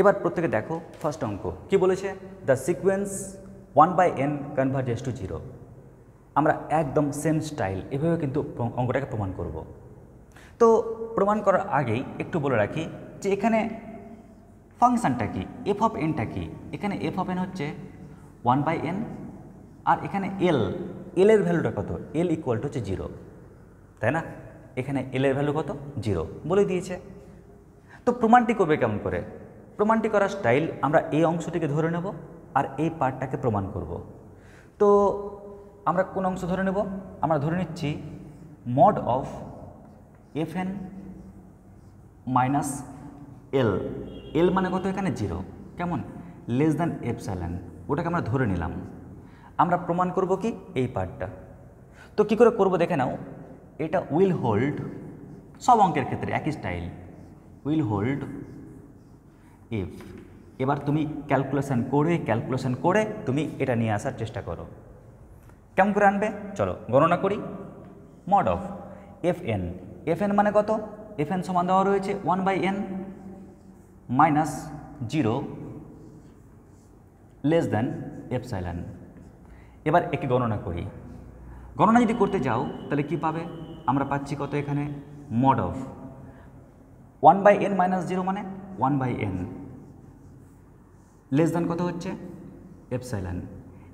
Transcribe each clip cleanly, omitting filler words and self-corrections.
এবার প্রত্যেকে দেখো ফার্স্ট অঙ্ক কি বলেছে, দ্য সিকোয়েন্স 1/n কনভার্জেস টু 0। আমরা একদম সেম স্টাইল এভাবে কিন্তু অঙ্কটাকে প্রমাণ করব। তো প্রমাণ করার আগেই একটু বলে রাখি যে এখানে ফাংশনটা কি, এফ অফ এনটা কি। এখানে এফ অফ এন হচ্ছে 1/n, আর এখানে এল এর ভ্যালুটা কত, এল ইকুয়াল টু হচ্ছে 0, তাই না? এখানে এল এর ভ্যালু কত, 0 বলে দিয়েছে। তো প্রমাণটি করবে কেমন করে? প্রমাণটি করার স্টাইল, আমরা এই অংশটিকে ধরে নেব আর এই পার্টটাকে প্রমাণ করব। তো আমরা কোন অংশ ধরে নেব? আমরা ধরে নিচ্ছি mod of F N minus L. L মানে কত এখানে 0, কেমন, লেস দ্যান এপসাইলন, ওটাকে আমরা ধরে নিলাম। আমরা প্রমাণ করব কি, এই পার্টটা। তো কি করে করব দেখে নাও। এটা উইল হোল্ড, সব অঙ্কের ক্ষেত্রে একই স্টাইল, উইল হোল্ড ইফ। এবার তুমি ক্যালকুলেশন করে তুমি এটা নিয়ে আসার চেষ্টা করো। কেমন করে আনবে চলো গণনা করি। Mod of F N, F N মানে কত, এফ এন সমান দেওয়া রয়েছে 1/n minus 0 less than epsilon. এবার একে গণনা করি। গণনা যদি করতে যাও তাহলে কি পাবে, আমরা পাচ্ছি কত এখানে, মড অফ 1/n মাইনাস 0 মানে 1/n লেস দ্যান কত হচ্ছে, এপসাইলন।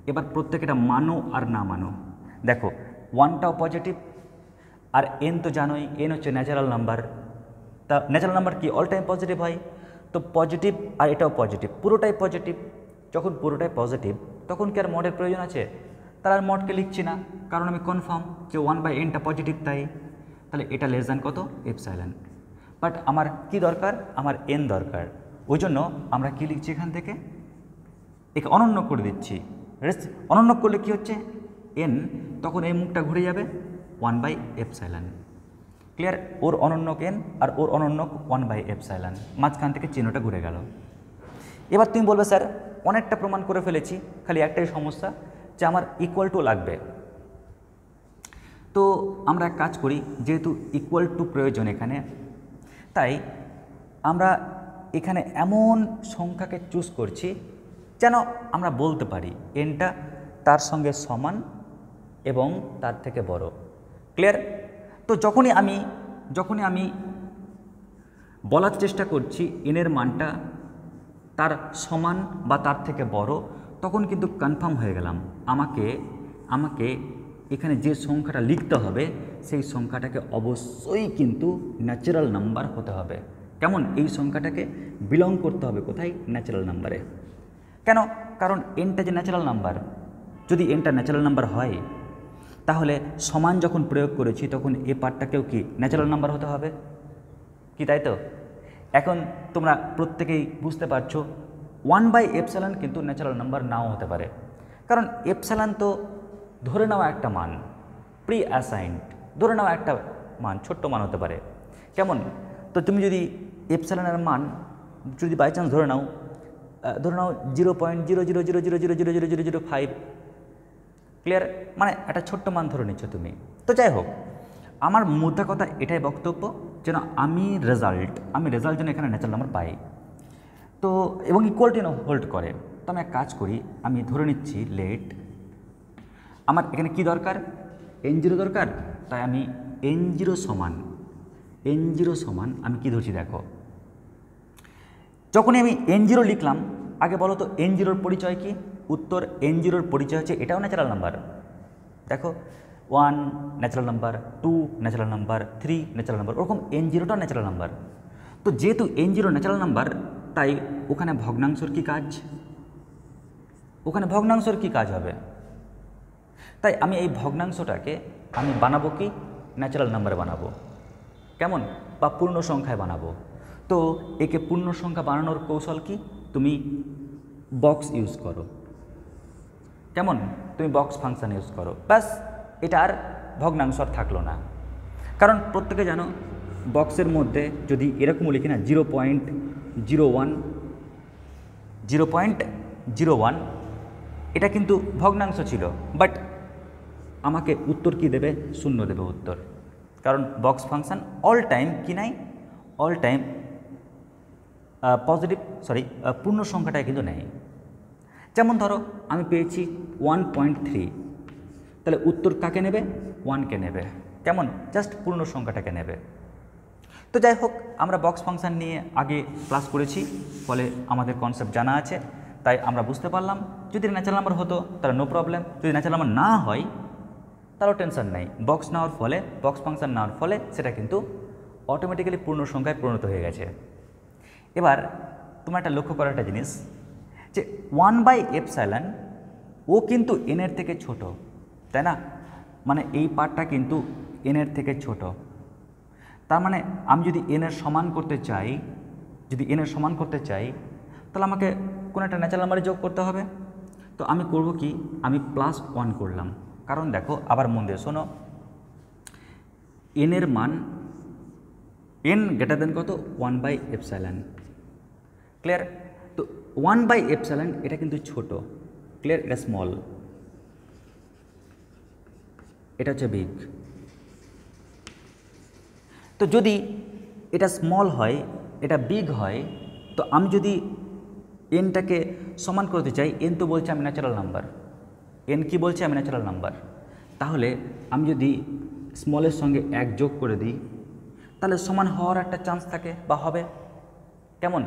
এবার প্রত্যেকটা মানো আর না মানো, দেখো 1টাও পজিটিভ আর এন তো জানোই, এন হচ্ছে ন্যাচারাল নাম্বার। তা ন্যাচারাল নাম্বার কি অল টাইম পজিটিভ হয়, তো পজিটিভ আর এটাও পজিটিভ, পুরোটাই পজিটিভ। যখন পুরোটাই পজিটিভ তখন কি আর মডের প্রয়োজন আছে? তার আর মডকে লিখছি না, কারণ আমি কনফার্ম যে 1/nটা পজিটিভ, তাই তাহলে এটা লেস দ্যান কত, এপসাইলন। বাট আমার কি দরকার, আমার এন দরকার, ওই জন্য আমরা কি লিখছি এখান থেকে, একে অনন্য করে দিচ্ছি। অনন্য করলে কি হচ্ছে, এন, তখন এই মুখটা ঘুরে যাবে 1/এপসাইলন। ক্লিয়ার? ওর অনন্যক এন আর ওর অনন্যক 1/এপসাইলন, মাঝখান থেকে চিহ্নটা ঘুরে গেল। এবার তুমি বলবে স্যার অনেকটা প্রমাণ করে ফেলেছি, খালি একটাই সমস্যা যে আমার ইকুয়াল টু লাগবে। তো আমরা এক কাজ করি, যেহেতু ইকুয়াল টু প্রয়োজন এখানে, তাই আমরা এখানে এমন সংখ্যাকে চুজ করছি যেন আমরা বলতে পারি এনটা তার সঙ্গে সমান এবং তার থেকে বড়। ক্লিয়ার? তো যখনই আমি বলার চেষ্টা করছি এনের মানটা তার সমান বা তার থেকে বড়, তখন কিন্তু কনফার্ম হয়ে গেলাম আমাকে এখানে যে সংখ্যাটা লিখতে হবে সেই সংখ্যাটাকে অবশ্যই কিন্তু ন্যাচারাল নাম্বার হতে হবে। কেমন? এই সংখ্যাটাকে বিলং করতে হবে কোথায়, ন্যাচারাল নাম্বারে। কেন? কারণ এনটা যে ন্যাচারাল নাম্বার, যদি এনটা ন্যাচারাল নাম্বার হয় তাহলে সমান যখন প্রয়োগ করেছি তখন এ পার্টটাকেও কি ন্যাচারাল নাম্বার হতে হবে কি, তাই তো? এখন তোমরা প্রত্যেকেই বুঝতে পারছো 1/এপসাইলন কিন্তু ন্যাচারাল নাম্বার নাও হতে পারে, কারণ এপসাইলন তো ধরে নেওয়া একটা মান, প্রি অ্যাসাইন্ড, ধরে নেওয়া একটা মান, ছোট্ট মান হতে পারে। কেমন? তো তুমি যদি এপসাইলনের মান যদি বাই চান্স ধরে নাও 0.0000000005, ক্লিয়ার? মানে একটা ছোট্ট মান ধরে নিচ্ছ তুমি। তো যাই হোক, আমার মুদ্রা কথা এটাই বক্তব্য যেন আমি রেজাল্ট যেন এখানে ন্যাচারাল নাম্বার পাই, তো এবং ইকুয়ালিটি হোল্ড করে। তো আমি এক কাজ করি, আমি ধরে নিচ্ছি লেট, আমার এখানে কি দরকার, n0 দরকার, তাই আমি n0 সমান আমি কি ধরছি দেখো, যখনই আমি n0 লিখলাম, আগে বলো তো n0-র পরিচয় কি? উত্তর, n0-র পরিচয় হচ্ছে এটাও ন্যাচারাল নাম্বার। দেখো 1 natural number, 2 natural number, 3 natural number, ওরকম n0টা ন্যাচারাল নাম্বার। তো যেহেতু n0 ন্যাচারাল নাম্বার, তাই ওখানে ভগ্নাংশর কি কাজ হবে? তাই আমি এই ভগ্নাংশটাকে আমি বানাবো কি, ন্যাচারাল নাম্বারে বানাবো। কেমন? বা পূর্ণ সংখ্যায় বানাবো। তো একে পূর্ণ সংখ্যা বানানোর কৌশল কি, তুমি বক্স ইউজ করো। কেমন? তুমি বক্স ফাংশন ইউজ করো, ব্যাস, এটা আর ভগ্নাংশ আর থাকলো না। কারণ প্রত্যেকে জানো বক্সের মধ্যে যদি এরকমও লিখি না 0.01 এটা কিন্তু ভগ্নাংশ ছিল, বাট আমাকে উত্তর কি দেবে, 0 দেবে উত্তর, কারণ বক্স ফাংশন অল টাইম কি নাই, অল টাইম পূর্ণ সংখ্যাটাই কিন্তু নেয়। যেমন ধরো আমি পেয়েছি 1.3, তাহলে উত্তর কাকে নেবে? 1কে নেবে। কেমন? জাস্ট পূর্ণ সংখ্যাটাকে নেবে। তো যাই হোক, আমরা বক্স ফাংশন নিয়ে আগে ক্লাস করেছি, ফলে আমাদের কনসেপ্ট জানা আছে, তাই আমরা বুঝতে পারলাম যদি ন্যাচারাল নাম্বার হতো তাহলে নো প্রবলেম, যদি ন্যাচারাল নাম্বার না হয় তাহলেও টেনশন নেই। বক্স ফাংশন নেওয়ার ফলে সেটা কিন্তু অটোমেটিক্যালি পূর্ণ সংখ্যায় পরিণত হয়ে গেছে। এবার তোমার একটা লক্ষ্য করার একটা জিনিস যে 1/ε ও কিন্তু এনের থেকে ছোট, তাই না? মানে এই পার্টটা কিন্তু এনের থেকে ছোট। তার মানে আমি যদি এনের সমান করতে চাই, তাহলে আমাকে কোনো একটা ন্যাচারাল নাম্বারে যোগ করতে হবে। তো আমি করব কি, আমি +1 করলাম, কারণ দেখো আবার মন দিয়ে শোনো, এনের মান n গ্রেটার দেন কত? 1/ε। ক্লিয়ার? তো 1/ε এটা কিন্তু ছোট, ক্লিয়ার? এটা স্মল, এটা হচ্ছে বিগ। তো যদি এটা স্মল হয়, এটা বিগ হয়, তো আমি যদি এনটাকে সমান করতে চাই, এন তো বলছে আমি ন্যাচারাল নাম্বার, এন কি বলছে? আমি ন্যাচারাল নাম্বার। তাহলে আমি যদি স্মলের সঙ্গে 1 যোগ করে দিই, তাহলে সমান হওয়ার একটা চান্স থাকে বা হবে। কেমন?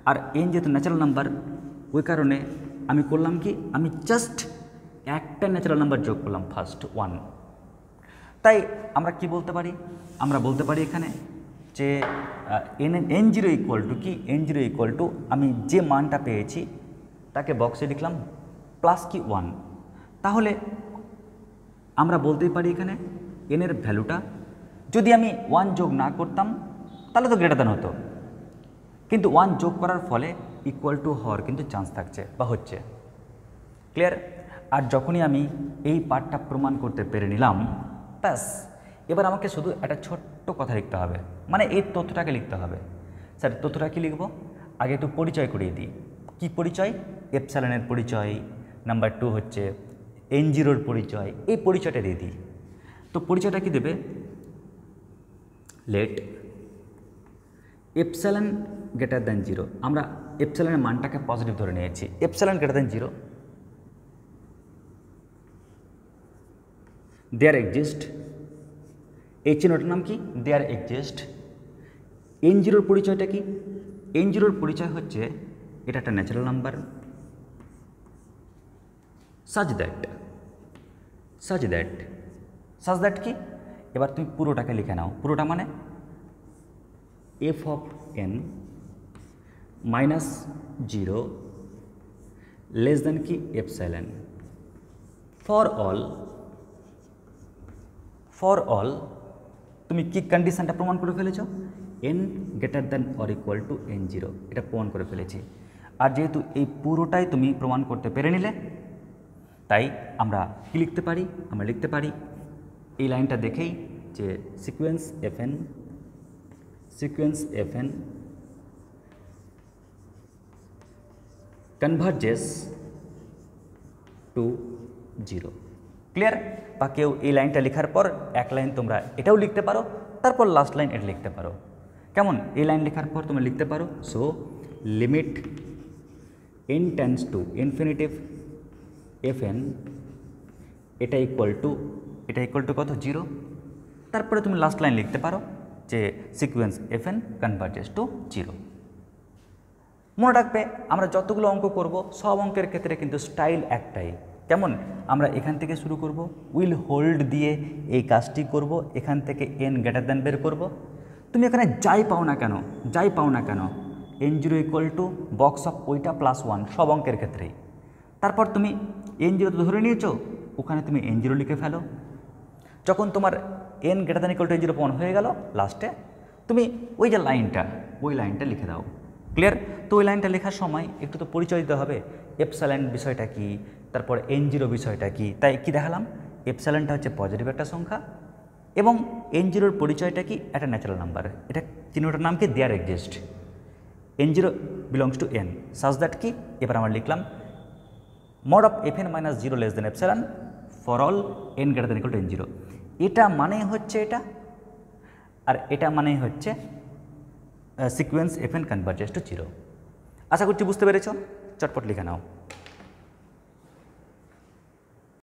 আর এন যেহেতু ন্যাচারাল নাম্বার, ওই কারণে আমি করলাম কি, আমি জাস্ট একটা ন্যাচারাল নাম্বার যোগ করলাম, ফার্স্ট 1। তাই আমরা কি বলতে পারি? আমরা বলতে পারি এখানে যে n0 ইকুয়াল টু কি, n0 ইকুয়াল টু আমি যে মানটা পেয়েছি তাকে বক্সে লিখলাম +1। তাহলে আমরা বলতেই পারি এখানে এনের ভ্যালুটা যদি আমি 1 যোগ না করতাম তাহলে তো গ্রেটার দ্যান হতো, কিন্তু 1 যোগ করার ফলে ইকুয়াল টু হওয়ার কিন্তু চান্স থাকছে বা হচ্ছে। ক্লিয়ার? আর যখনই আমি এই পার্টটা প্রমাণ করতে পেরে নিলাম, ব্যাস এবার আমাকে শুধু একটা ছোট্ট কথা লিখতে হবে, মানে এই তথ্যটাকে লিখতে হবে। স্যার তথ্যটা কি লিখব? আগে একটু পরিচয় করিয়ে দিই। কি পরিচয়? এপসাইলনের পরিচয়, নাম্বার 2 হচ্ছে n0 পরিচয়, এই পরিচয়টা দিয়ে দিই। তো পরিচয়টা কি দেবে? লেট এপসাইলন গ্রেটার দ্যান 0, আমরা এপসাইলনের মানটাকে পজিটিভ ধরে নিয়েছি, epsilon greater than 0 there exist, এই চিহ্নটার নাম কি? There exist. n0 পরিচয়টা কি? n0 পরিচয় হচ্ছে এটা একটা ন্যাচারাল নাম্বার, সাচ দ্যাট কি? এবার তুমি পুরোটাকে লিখে নাও। পুরোটা মানে f(n) -0 লেস দ্যান কি এপসাইলন। ফর অল তুমি কি কন্ডিশনটা প্রমাণ করে ফেলেছ? n greater than or equal to n0, এটা প্রমাণ করে ফেলেছি। আর যেহেতু এই পুরোটাই তুমি প্রমাণ করতে পেরে নিলে, তাই আমরা কি লিখতে পারি? আমরা লিখতে পারি এই লাইনটা দেখেই যে sequence fn converges to 0। Clear? বা কেউ এই লাইনটা লেখার পর এক লাইন তোমরা এটাও লিখতে পারো, তারপর লাস্ট লাইন এটা লিখতে পারো। কেমন? এই লাইন লেখার পর তোমরা লিখতে পারো so limit n tends to infinitive fn এটা ইকুয়াল টু কত? 0। তারপরে তুমি লাস্ট লাইন লিখতে পারো যে সিকোয়েন্স fn কনভার্জেস টু 0। মনে রাখবে আমরা যতগুলো অঙ্ক করব সব অঙ্কের ক্ষেত্রে কিন্তু স্টাইল একটাই। কেমন? আমরা এখান থেকে শুরু করব, উইল হোল্ড দিয়ে এই কাজটি করব, এখান থেকে n গ্রেটার দ্যান বের করব। তুমি এখানে যাই পাও না কেন n0 equal to box of ওইটা +1 সব অঙ্কের ক্ষেত্রেই। তারপর তুমি n0 তো ধরে নিয়েছো, ওখানে তুমি n0 লিখে ফেলো। যখন তোমার n greater than equal to n0 প্রমাণ হয়ে গেল, লাস্টে তুমি ওই যে লাইনটা লিখে দাও। ক্লিয়ার? তো ওই লাইনটা লেখার সময় একটু তো পরিচয় দিতে হবে, এপসাইলন বিষয়টা কি, তারপর n0 বিষয়টা কি। তাই কি দেখালাম? এপসাইলনটা হচ্ছে পজিটিভ একটা সংখ্যা এবং n0 পরিচয়টা কি? একটা ন্যাচারাল নাম্বার। এটা চিহ্নটার নাম কি? There exist. n0 belongs to n such that কি? এবার আমরা লিখলাম mod of fn - 0 less than epsilon for all n greater than equal to n0। এটা মানে হচ্ছে এটা, আর এটা মানে হচ্ছে sequence F N converges to zero. আশা করছি বুঝতে পেরেছ, চটপট লিখে নাও।